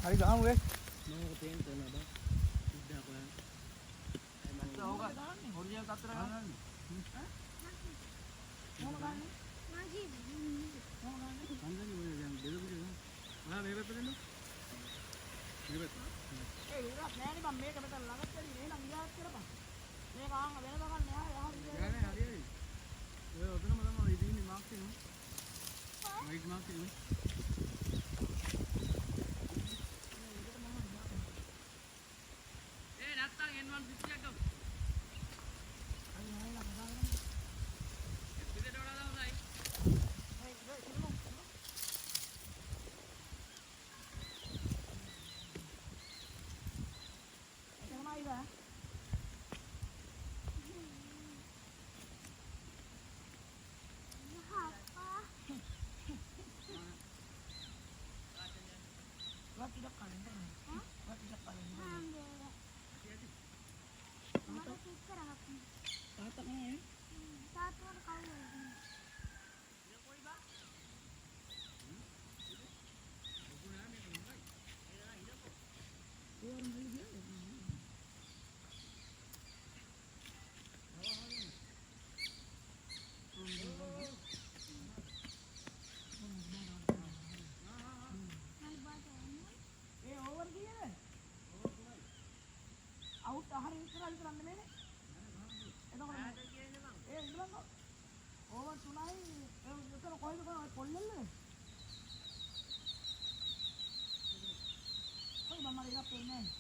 හරි ගහමු වේ. මම තේන් තෝනා බා. ඉද්දා කොහේ. මම ඕක ඔරිජිනල් කතර ගන්න. මොන ගන්න? මාජි. මොන ගන්න? සංගන්නේ මොනේ දැන් දෙලුපිට ගන්න. ආ මේ පැත්තට එන්න. මේ පැත්ත. ඒ ඉරක් නෑනේ මම මේක මෙතන ළඟට ඇවිල්ලා එහෙනම් ඉරක් කරපන්. මේක ආන් වෙන දකන් නෑ නෑ හරියයි. ඔය ඔතනම තමයි ඉදින්නේ මාක් තියෙනවා. වයිට් මාක් තියෙනවා. ඒ නැත්තම් N1 50ක් ගමු. අයි නෑ නෑ කතා එපිටට වඩා දවසයි. out ahari ඉස්සරහ විතරක් නෙමෙයිනේ. එතකොට ඒ ඉන්නවද? ඕවර් 3යි එතන කොහෙද කොහෙද පොල්ලෙල්ලනේ? කොයි මම මට එකක් පෙන්නේ නැහැ.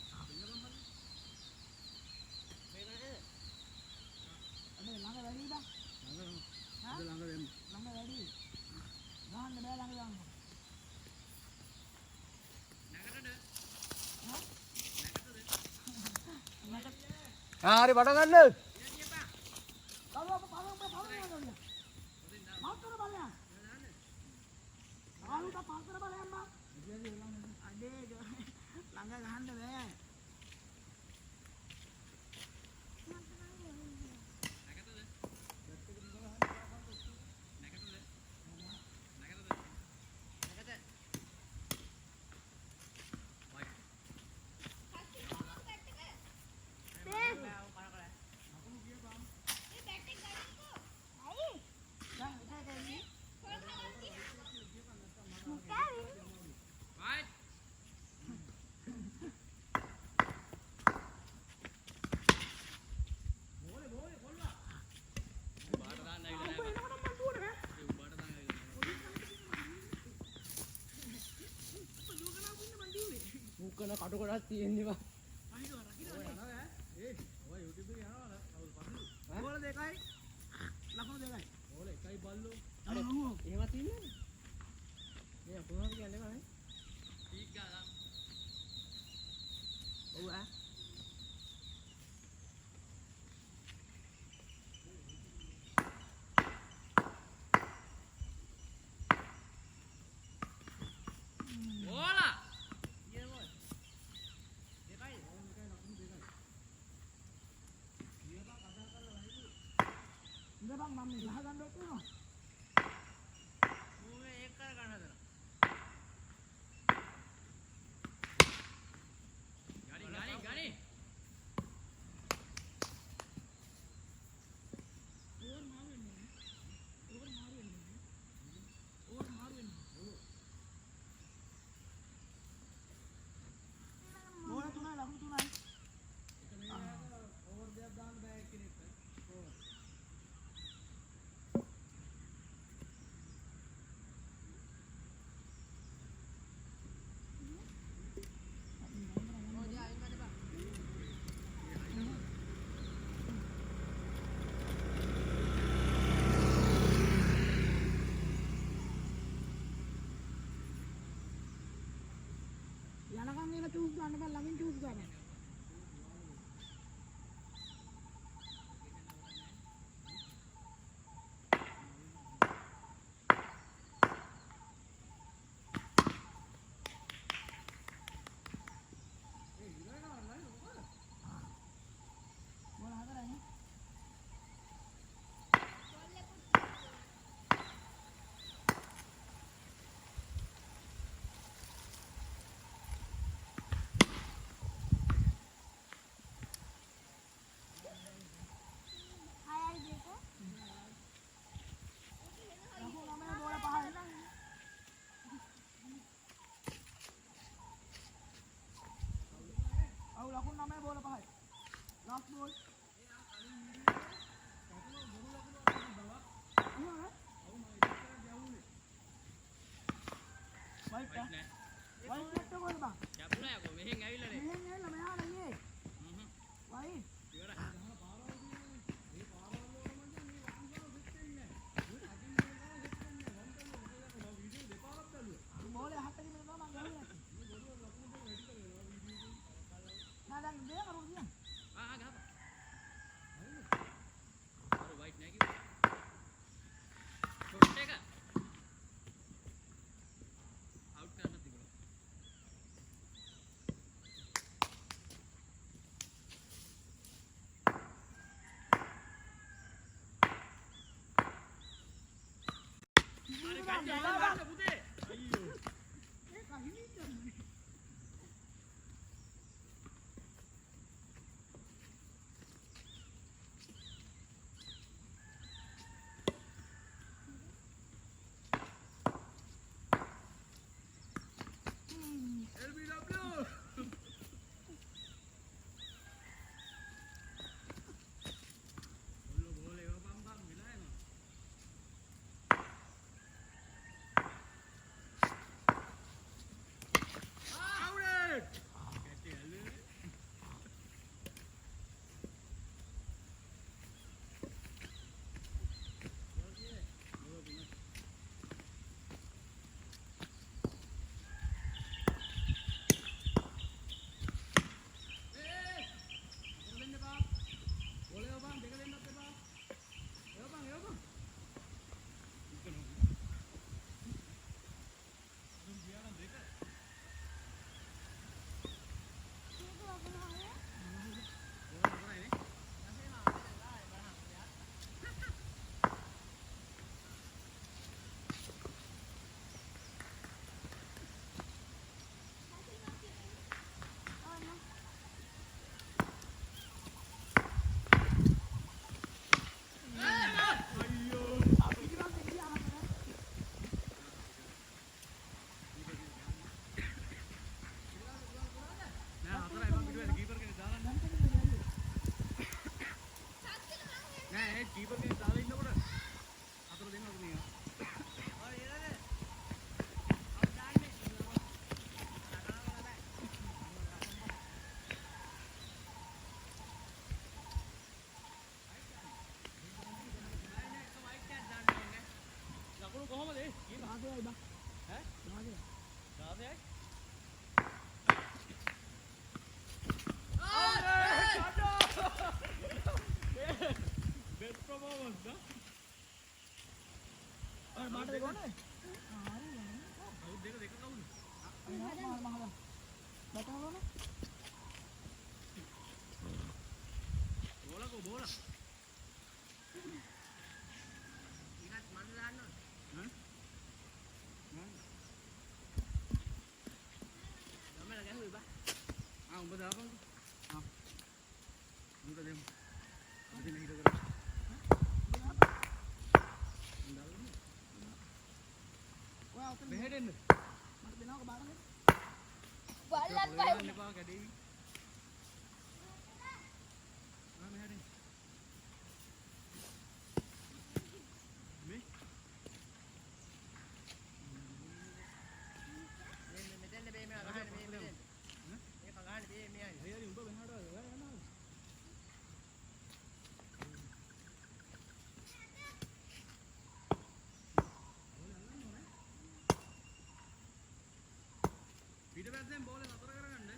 අනේ ළඟ වැඩි ඉදා. ළඟ වෙන්න. ළඟ වැඩි. ගහන්න බෑ ළඟ ළඟ. හරි බඩ ගන්න. මුකන කඩ කොටක් තියෙන්නේ බා. අයියෝ රකින්න යනවා ඈ. ඒ ඔය YouTube එකේ යනවා කවුද පස්සේ? ඕල දෙකයි. ලකුණු දෙකයි. ඕල එකයි බල්ලෝ. අර එහෙම තියන්නේ. මේ කොහොමද කියන්නේ බා නේ? ටීක් ගාලා. ඔව් ඈ. bang mami gah gandok tu no. Move एक कर गाना जरा. गाड़ी गाड़ी गाड़ी. යනකම් ඒක චූස් ගන්න බෑ ළඟින් චූස් ගන්න. වයිට් වයිට් නෑ. වයිට් එක කොහෙද බං? කැපුණා යකෝ මෙහෙන් ඇවිල්ලානේ. මෙහෙන් එන්න මෙහාට ගියේ. වයිට්. ඉවරයි. බෝලේ හතකින් මෙතන මම ගහුවේ. නෑ දැන් දෙය කරුණ දියන්. ආ ගහපන්. අර වයිට් නෑ කිව්වා. ෂොට් එක. අවුට් කරන්න තිබුණා. අර ගන්න පුතේ. අයියෝ. ඒක හිමින්ද? LBW. બોલો બોલે ઓ બમ બમ મિલાય નો. આઉટ. કેટી હલે. කීපර් කෙනෙක් දාලා ඉන්නකොට අතර දෙන්නවද මේ? ඔය ඉරනේ. අවු දාන්නේ. ලකුණු කොහමද? මේ 16යි බා. ඈ? 16යි. 16යි? අර මාට දෙකෝනේ. හරි. අවුත් දෙක දෙක කවුද? මහා. බතවලනේ. බෝලකෝ බෝල. ඉනත් මන් දාන්න ඕන. හ්ම්? ගමල ගැහුවේ බා. උඹ දාපන්කෝ. උඹට දෙමු. අපි දෙන්න හිට කරා. මෙහෙට එන්න. මට දෙනවක බාරන්නේ. බලන්න බලන්න එපා කැඩේවි. මෙහෙට එන්න. මේ මෙතෙන් බේ මේ ගහන්න මේ මෙතෙන්. මේක ගහන්න බේ මෙයයි. අයියරි උඹ මෙහාට ඔයා යනවා. පිටපැත්තෙන් බෝලේ නතර කරගන්න.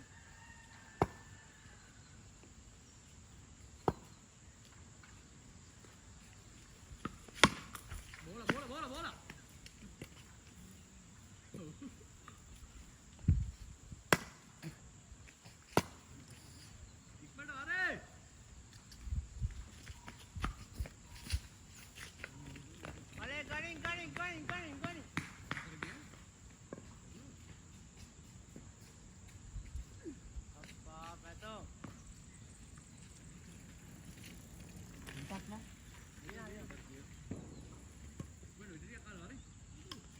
බෝල. ඉක්මනට වරේ. අනේ ගණින්. අප්පා පැතෝ.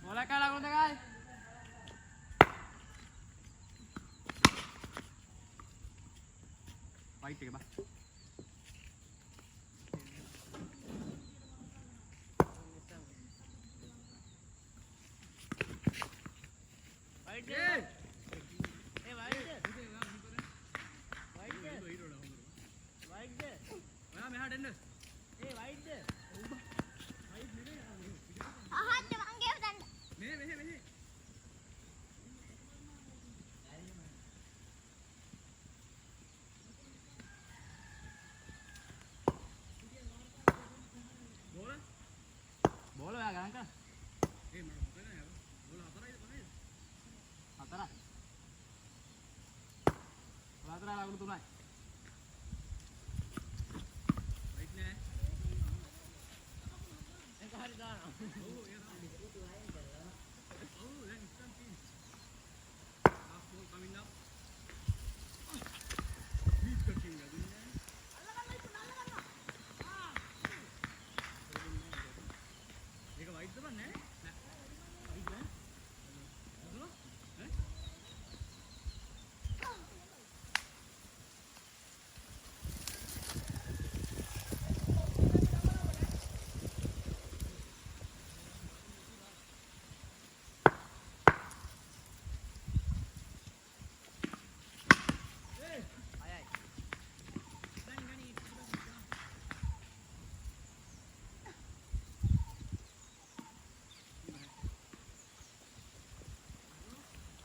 bola kalah con tegal. Fight එක බා. අහන්න මං ගේව දන්න. බෝල ඔයා ගණන් කරන්න. හතරයි. හතරයි ලකුණු තුනයි. ඒක හරි දානවා.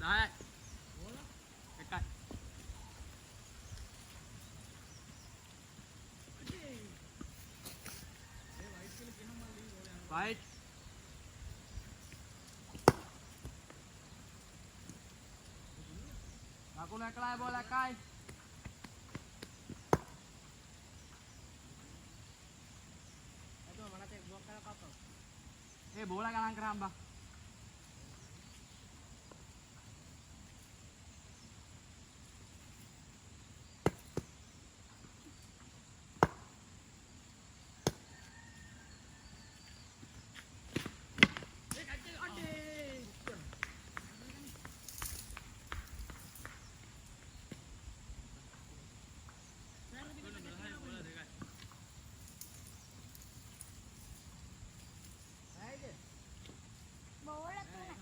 Đấy. Cái cạnh. Fight. Aku naik lagi bola kai. Itu mana teh buang kalau kapal. Bola kalang keramba. බෝල තුන.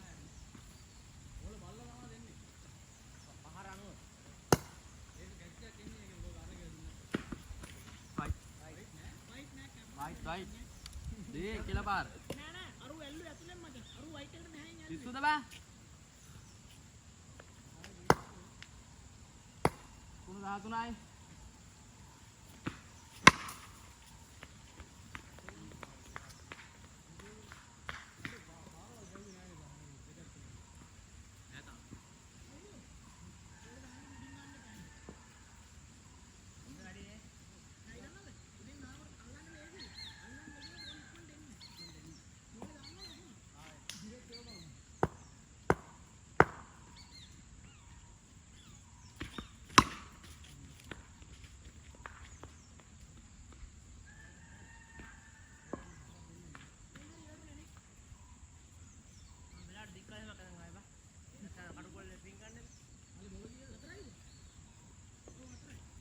Fight. Di kila par. නෑ නෑ අරු ඇල්ලු ඇතුලෙන් මචං. අරු වයිට් එකට මෙහායින් යන්නේ. Itu dah bah. Kuno dah tunai.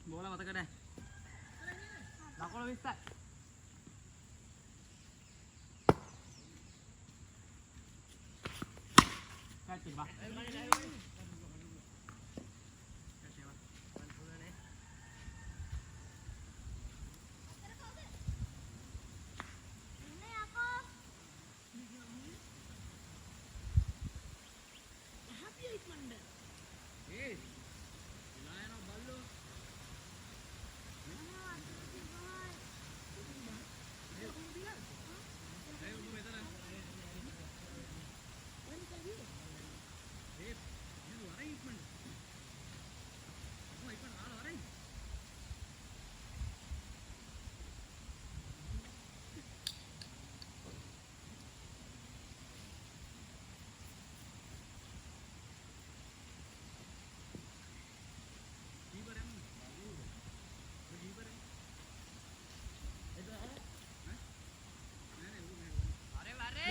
Bola mata kedai. Lakon bisa. Kacau bah. Ini aku. happy eight මණ්ඩ.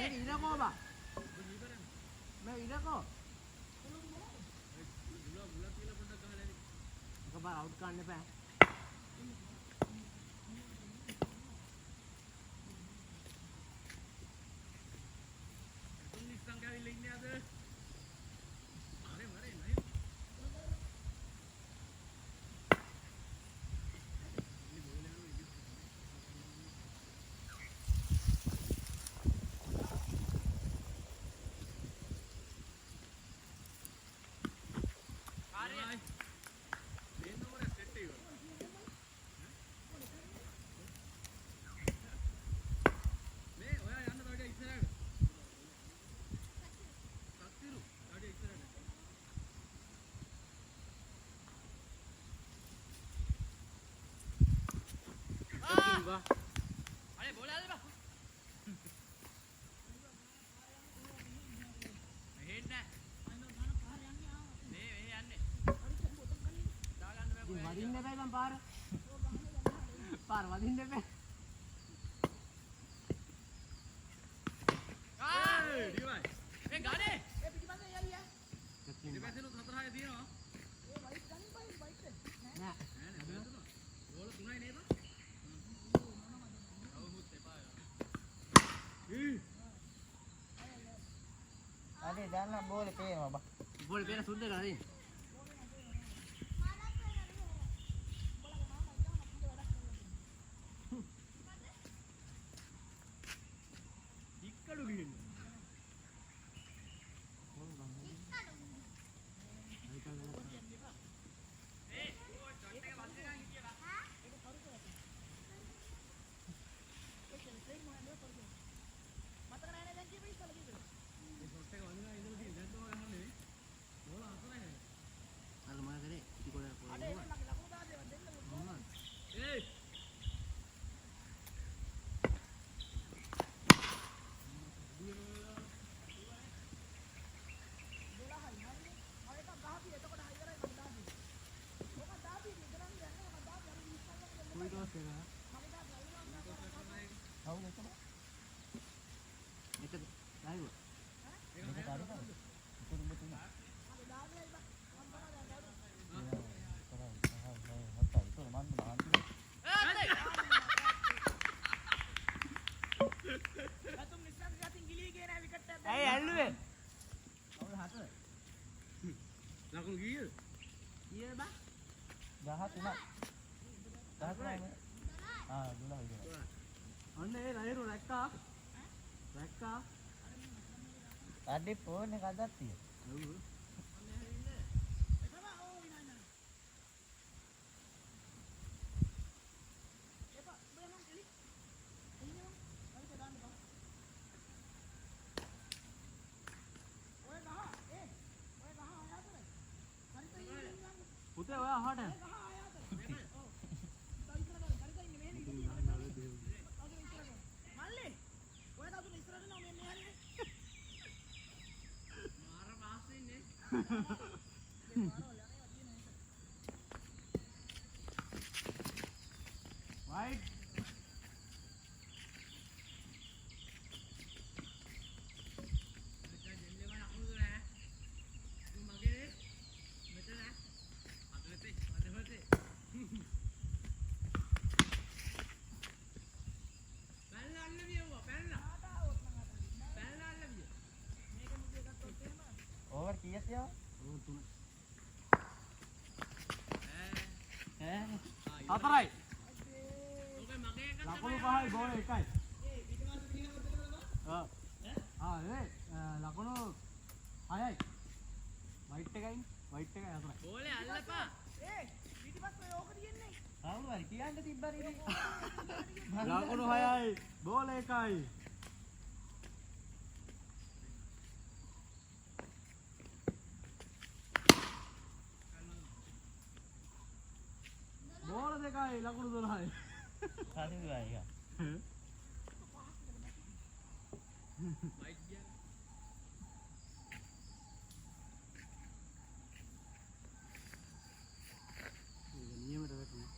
Ina ko ba? May ina ko. Kabar out करने पे बा अरे बोला दे बा हेड ना මේ යන්නේ දාගන්න බෑ කොහෙද වදින්න බෑ මං පාර වදින්න බෑ ඩිවයි මේ ගානේ ඒ පිටිපස්සේ යලියා පිටිපස්සෙලු 4-6 තියෙනවා ඒ වයිට් ගන්න බයිට් නෑ නෑ ගෝල 3යි නේද අවුත් එපා අනේ දැන් නම් බෝලේ පේනවා බා. බෝල් පේන සුද්ද ගානේ ඉක්කඩු ගිහින් මතක නෑනේ දැන් කීප ඉස්සලා කීප අර මොන කරේ ඉති කොල අනේ ඒක ලකුණු දාන්න දෙන්න ඒ कोई दोस्त है ना කවුද ඒක? ඒක ඩයිවර් මේක කාර්යය කරා. උතුම් තුන. ඇයි ඇල්ලුවේ කවුද හතර ලකුණු කීයද කීයද බා 13යි. 13යි. ආ 12යි. අන්න ඒ නයරු රැක්කා අඩේ ෆෝන් එක අදත් තියෙනවා. ඔව් පුතේ ඔයා අහට මල්ලි ඔය තාතුන ඉස්සරහට නෝ මෙන්න හරිනේ මාර මාස්සේ ඉන්නේ වයිට් ඕවර් කීයක් තියනවා? හතරයි ලකුණු 5යි ගෝල 1යි ලකුණු 6යි වයිට් එකයි හතරයි ගෝලේ අල්ලපා ඒ පිටිපස්සේ ඕක තියෙන්නේ කවුරු හරි කියන්න තිබ්බනේ. ලකුණු 6යි ගෝල 1යි බෝල 2යි ලකුණු 12යි කාටද ඒක? නියමයට වැටුණා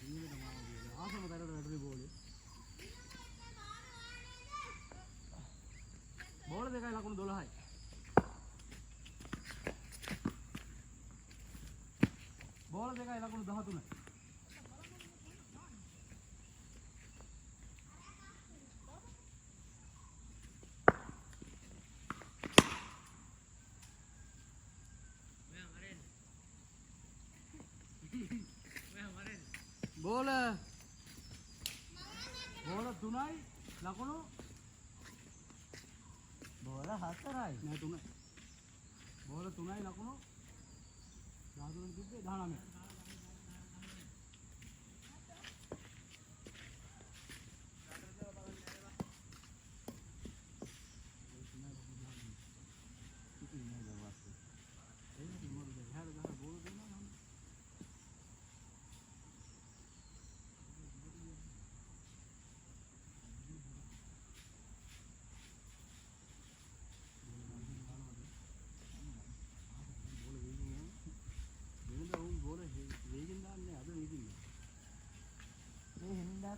නියමයට මාව ගියා ආසම තරට වැටුනේ බෝලේ බෝල 2යි ලකුණු 12යි බෝල 2යි ලකුණු 13යි බෝල 3යි ලකුණු බෝල 4යි. නෑ 3යි බෝල 3යි ලකුණු 13 තිබ්බේ 19යි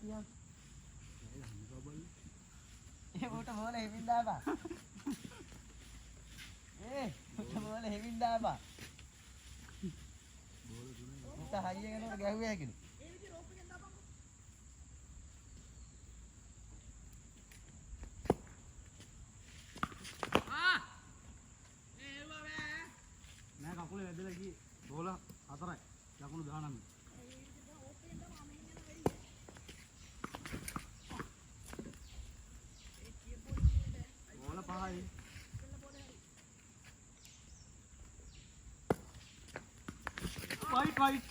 තියන්. ඒ හම්බ බල්ල. ඒ උට බෝල හෙමින් දාපන්. උට බෝල හෙමින් දාපන්. බෝල තුනේ. උට හයිය යනකොට ගැහුවේ හැකිලු. ඒ විදිහ රෝප් එකෙන් දාපන්කෝ. නෑ කකුලේ වැදලා ගියේ. බෝල 4යි. ලකුණු 19. බෝල 5යි. වයිට්.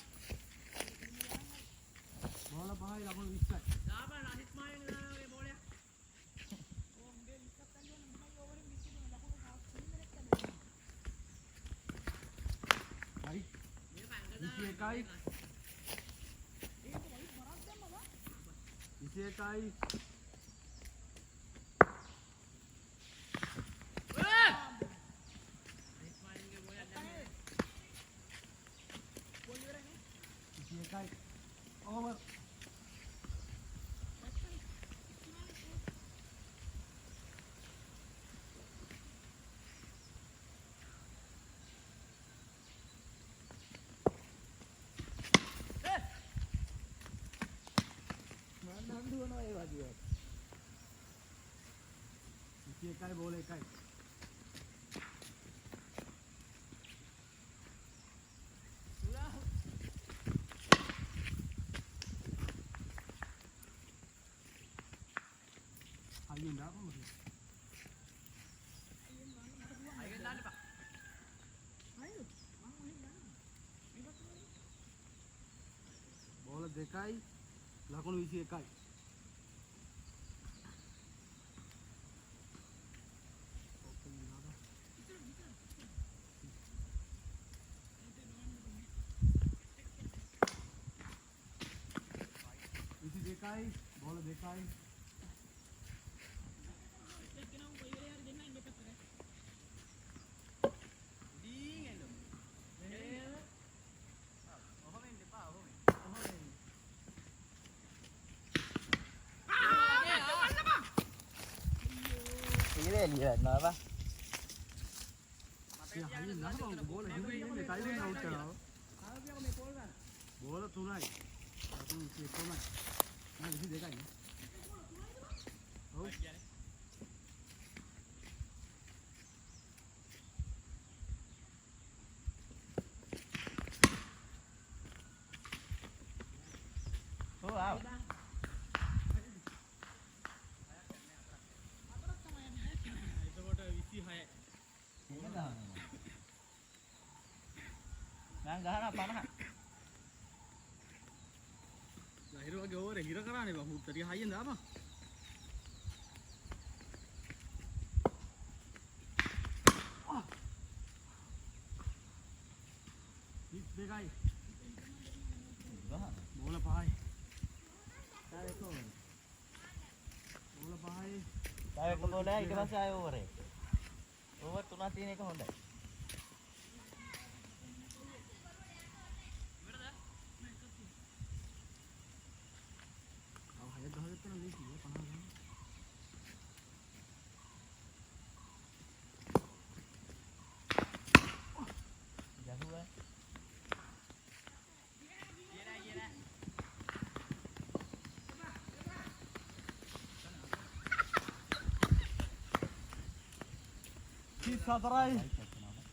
බෝල 5යි ලකුණු 20යි. දාපන් අනිත් මායෙන් දානගේ බෝලයක්. ඕ උඹේ 20ක් ගන්න ඕන උඹයි ඕවරෙන් 20 දෙන ලකුණු 3 මිනිත් ගන්න. වයිට්. මේ බංග 21යි. ඒක වයිට් මරක් දැම්මද? 21යි. අනිත් මායෙන්ගේ බෝලයක් දැම්මේ. බෝල් ඉවරනේ. 21යි. ඕවර්. මන් දුවනවා ඒ වගේ. 21යි බෝල 1යි. අයියෙන් දාපන් මොකද? අයියෙන් දාන්න එපා. අයියෝ මම අයියෙන් දාන්න. මේකත් බෝල 2යි ලකුණු 21යි. දෙකයි බෝල 2යි. ඉරේ එළියනවා බා. හයියෙන් දාපන් බෝල හිමේ ටයිලෙන් අවුට් කරනවා. ආවියෝ මේ බෝල් ගන්න. බෝල 3යි. ලකුණු 23යි. නෑ 22යි. ඔව්. ඔව් ආව. එතකොට 26යි. ඒක දාන්න. මං ගහනවා 50. ගහිර වගේ ඕවර් හිර කරානේ බං මුත්තරිය හයියෙන් දාපන්. දෙකයි ගහන. බෝල 5යි. තාවේ කොහොමද? බෝල 5යි. තාවේ කොහොමද ඊට පස්සේ ආයෙ ඕවරේ. ඕවර් 3ක් තියෙන එක හොඳයි. අව හය ගහගත්තා නම් මේක 50 ගන්න. ගැහුවා. සතරයි. අයි කරනවා.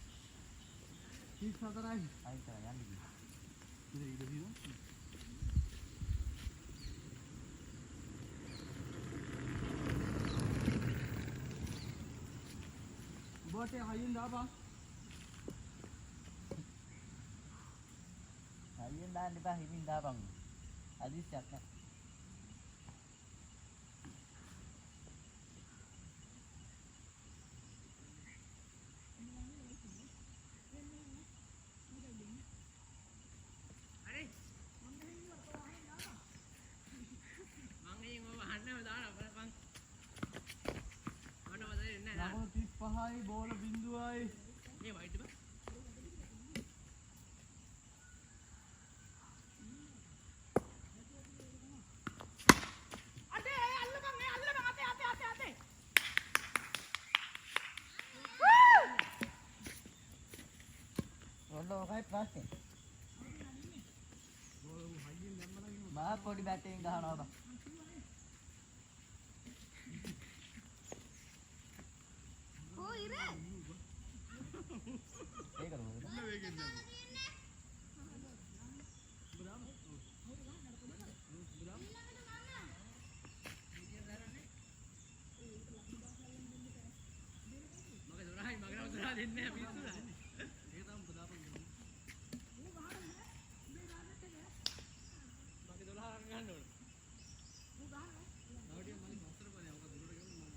34යි. අයි කරා යන්නේ කිව්වා. ඉතින් ඊට දිනවා. බෝටේ හයියෙන් දාපන්. අයියෙන් දාන්න එපා හිමින් දාපන්. අදිස්සයක් නැහැ. ලකුණු 35යි බෝල 0යි. මේ වයිට් බා. ඕකයි ප්‍රශ්නේ. බා පොඩි බැටෙන් ගහනවා බා. ඕ ඉර ඒක නෝ. මගේ දොරයි මගේ නම් දොර දෙන්නේ නැහැ පිස්සුද? ඒක තමයි බදාපන් ගන්න. මගේ 12 ගන්න ඕන. නවටිය මගේ මොස්තර බලය ඔක දුරට ගෙවන්න මම.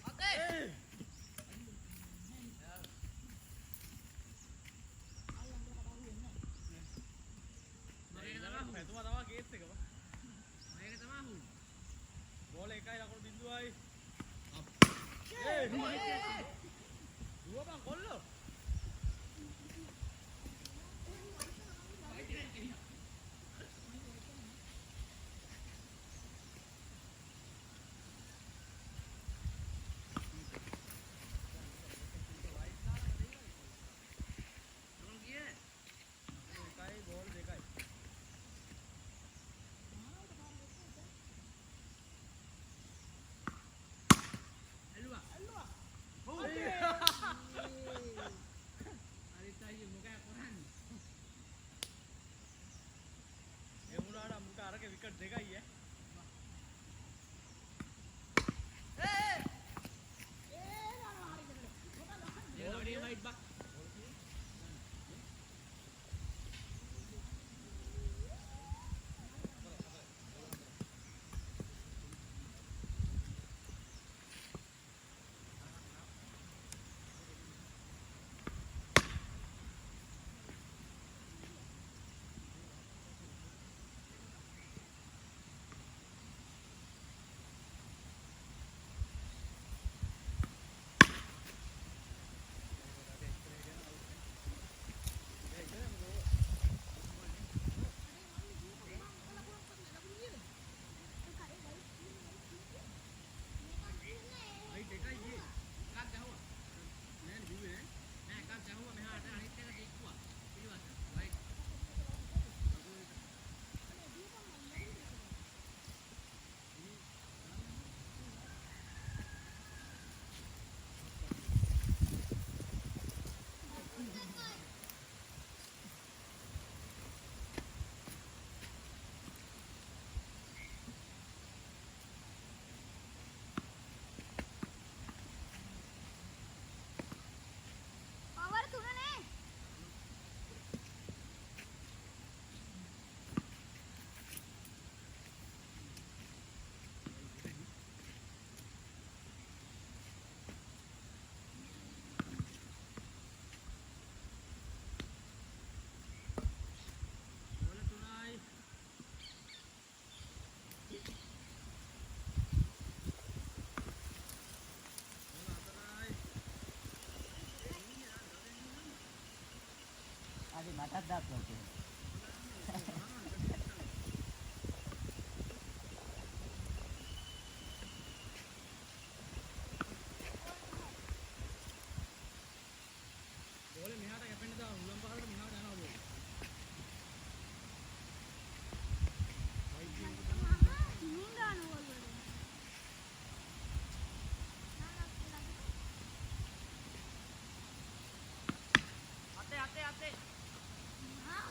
අතේ! තුමා තමා ගේට් එක බා. මේක තමයි හුන්. බෝල 1යි ලකුණු බිඳුවයි. ඒ දුව බං කොල්ලෝ. විකට් දෙකයි ඈ. ඒ වයිට් බක්. පවර් තුනනේ අද මටත් දාපුවා කියලා. බෝලේ මෙහාට කැපෙන්න දාන උලම් පහලට මෙහාට යනවා බෝල. නින්දාන වල අතේ අතේ අතේ. ආ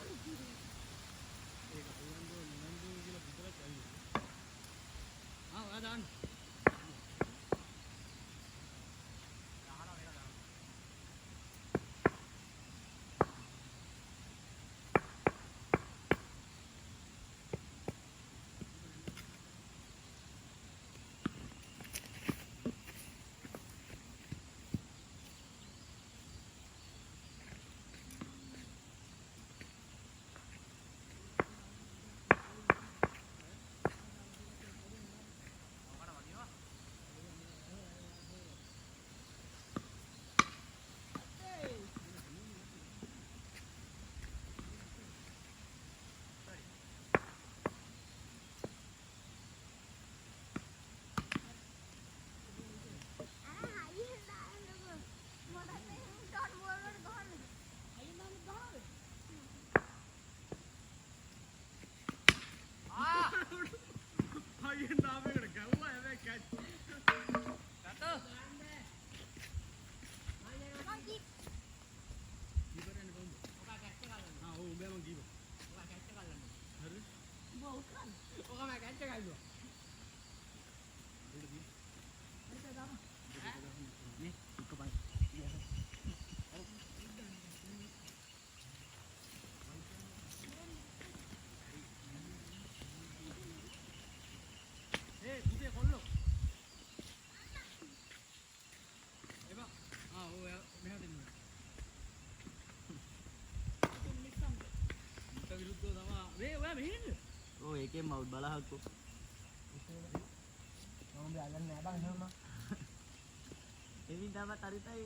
එකෙන් මවුට් බලහක්කෝ. මම බැලන්නේ නෑ බං එහෙම. එමින් තමයි තරිතයි.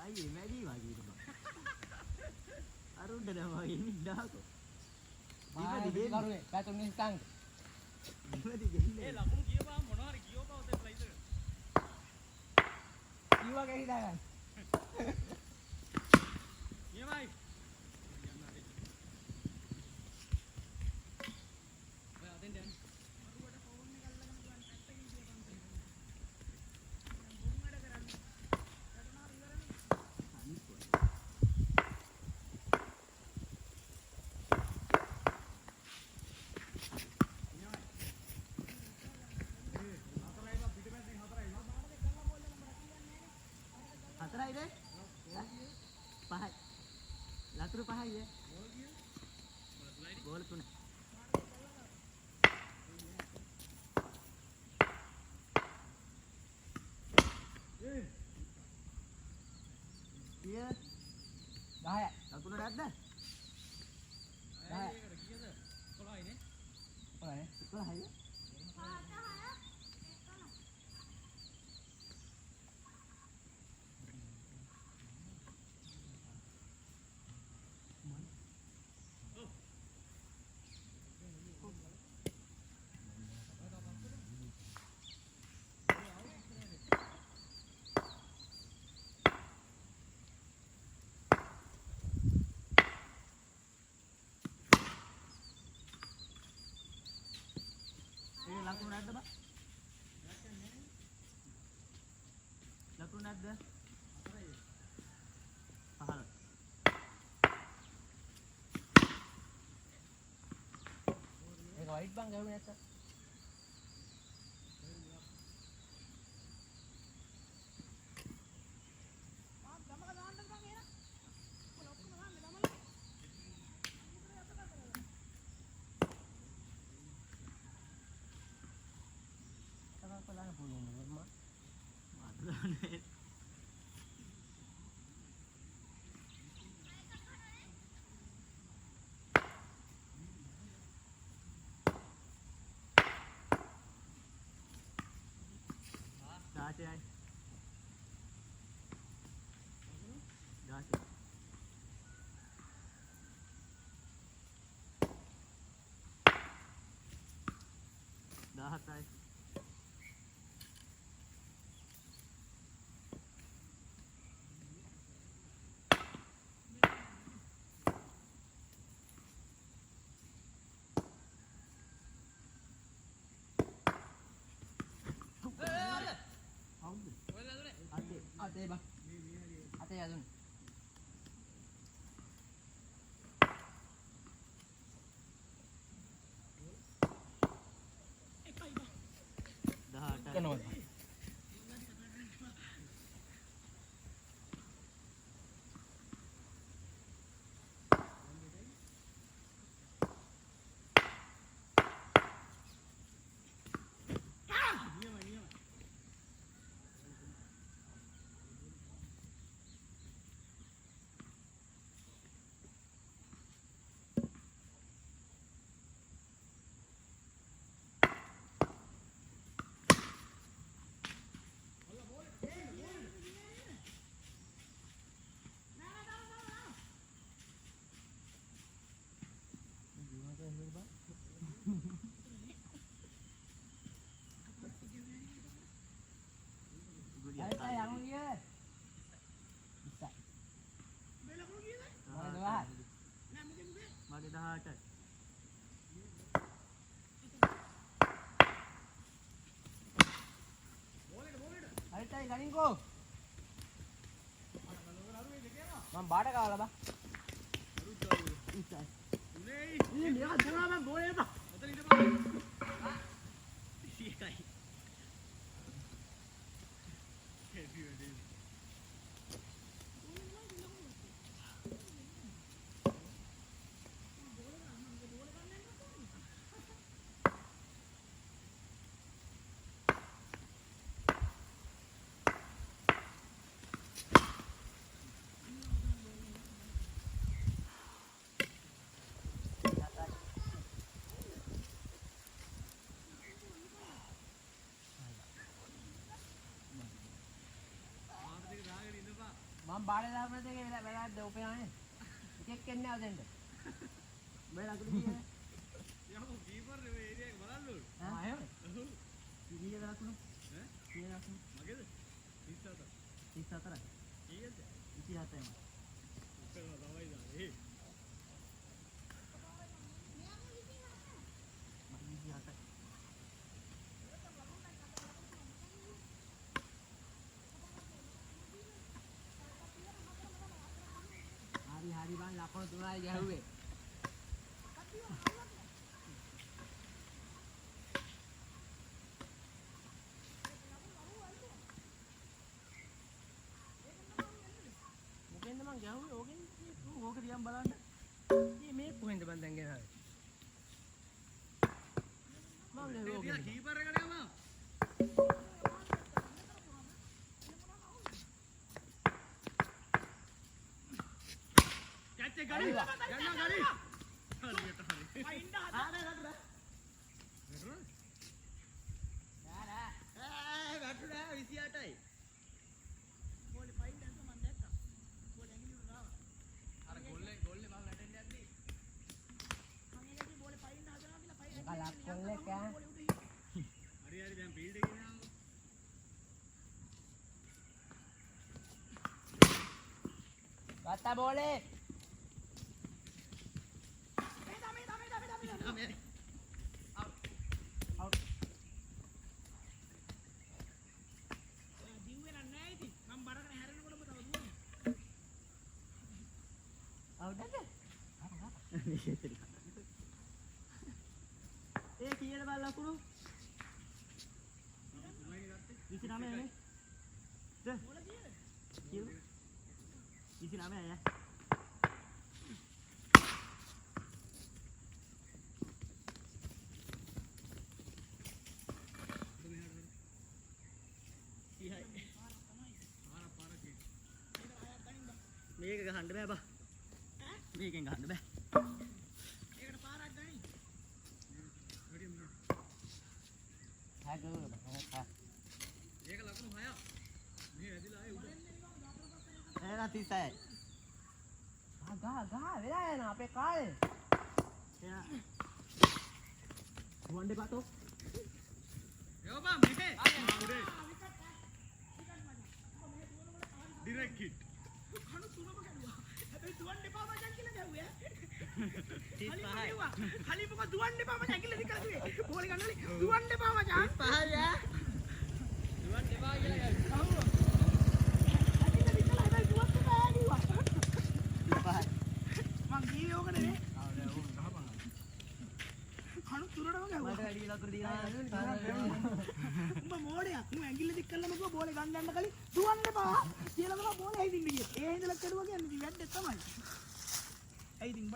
අයියේ මැඩි වගේ ඉන්න බං. අරුණ්ඩ දැන් වගේ ඉන්නකො. මායි කරුනේ පැතුම් නිස්තංග. ඉවදි ගෙන්නේ. ලකුණු කියපුවාම මොනවා හරි කියවපුවා ඔතේ ප්ලයිස් එක. කිව්වා කේ හිතා ගන්න. නියමයි. ඔය අතෙන් දැන් අරුවට ෆෝන් එක අල්ලගෙන ගියන් පැත්තකින් කියපන්. දැන් බොම් වැඩ කරන්නේ. කරනවා ඉවරනේ. අනිත් කොයි. හතරයිද? පහයි. ලතුරු පහයි ඈ. ගෝල තුන. කිය 10යි. ලකුණු නැද්ද? 10යි. ඒකට කීයද? 11යි නේ. ඔයනේ. 11යි. ඒ ලකුණු නැද්ද බා? ලකුණු නැද්ද? 15. ඒක වයිට් බං ගහුවේ නැත්තම්. ආ ගමක දාන්න බං එන. ඔය ඔක්කොම දාන්න ගමල. තමයි බලන්න පුළුවන් මම. අතනේ. දාසයයි. දාසය. දාහතයි. හවුද? ඔයලා දුන්නේ. අතේ. අතේ බං. අතේ යදුනේ. එකයි බං. 18යි. කනවද? නියමයි නියමයි. හරිද යමු ගියේ. ඉස්සයි. මේ ලකුණු කීයද? මම 12යි. නෑ මොකෙන්ද? මගේ 18යි. හරිතයි ගනින්කෝ. මම බාට කාලා බා. ඉස්සයි. නේ මෙයා දුනා මම බෝලේ බා. ඔතන ඉඳපන්. 21යි. මම බාලේ දාපුවත් ඒක වෙලා දෝපයානේ. එකෙක් එන්නේ නැව දෙන්න. බෑ ලකුණු කීයද? යමු කීපර් මේ ඒරියා එක බලන්න ඕනේ. ආ එහෙම. කීයද ලකුණු? ඈ? කීයද ලකුණු? මගේද? 34. 34යි. කීයද? 27යි. උත්තර තමයි දාන්නේ. මගේ 27යි. හරි බං ලකුණු 3යි ගැහුවේ. මොකෙන්ද මං ගැහුවේ? ඕකෙන් ඕක දිහා බලන්න. මේ කොහෙන්ද බං දැන් ගෙනාවේ? මං ගැහුවේ තියා ඕකෙන්. කීපර් එකට යමු. කැච් එක ගනි. ගන්නවා ගනි. හරියට හරි. පයින්ද හද. ආ නෑ නෑ. නෑ වැටුණා 28යි. බෝලේ පයින් දැන් මම දැක්කා. බෝලේ ඇඟිලි උඩ දාවා. අර ගොල්ලේ බං වැටෙන්න යද්දි. මම ඒකේ බෝලේ පයින් හදනවා කියලා පයින් කලක් කොල්ලෙක් ඈ. හරි හරි දැන් ෆීල්ඩ් එකේ ඉන්නවා. ගත්තා බෝලේ. ඒ කීයද බල ලකුණු? 29 නේ. ද? කීයද? 29 ඈ. මේක ගහන්න බෑ බා. මේකෙන් ගහන්න බෑ. ඒකට පාරක් ගනි. ඒක ලකුණු 6ක්. මේ ඇදිලා ආයේ උඩ. එහෙනම් 36යි. ගහ වෙලා යනවා අපේ කාලේ. එහෙනම් වන්ඩේ පාතෝ. යෝ බා මෙහෙ. උඩේ. Direct hit. කණු තුනම ගැලුවා. හැබැයි දුවන්න එපා මචං කියලා ගැහුවේ. 35යි. කලින් මොකද දුවන්න එපා මචං කියලා දිකලා කිව්වේ. බෝලේ ගන්නලි දුවන්න එපා මචං. 35යි ඈ. දුවන් දෙපා කියලා ගැහුවා. ඇදිලා දිකලා හැබැයි දුවන්න එපා කිව්වා. 35යි. මං ගියේ ඕක නෙවෙයි. කණු තුනටම ගැහුවා. මට වැඩි ලකුණු දීලා උඹ මෝඩයා. උඹ ඇඟිල්ල දික් කළම කිව්වා බෝලේ ගන්න යන්න කලින් දුවන්න එපා කියලා තමයි බෝලේ ඇවිදින්න ගියේ. ඒ හින්දලා කරුවා කියන්නේ ඉතින් වැද්දේ තමයි. ඇයි ඉතින්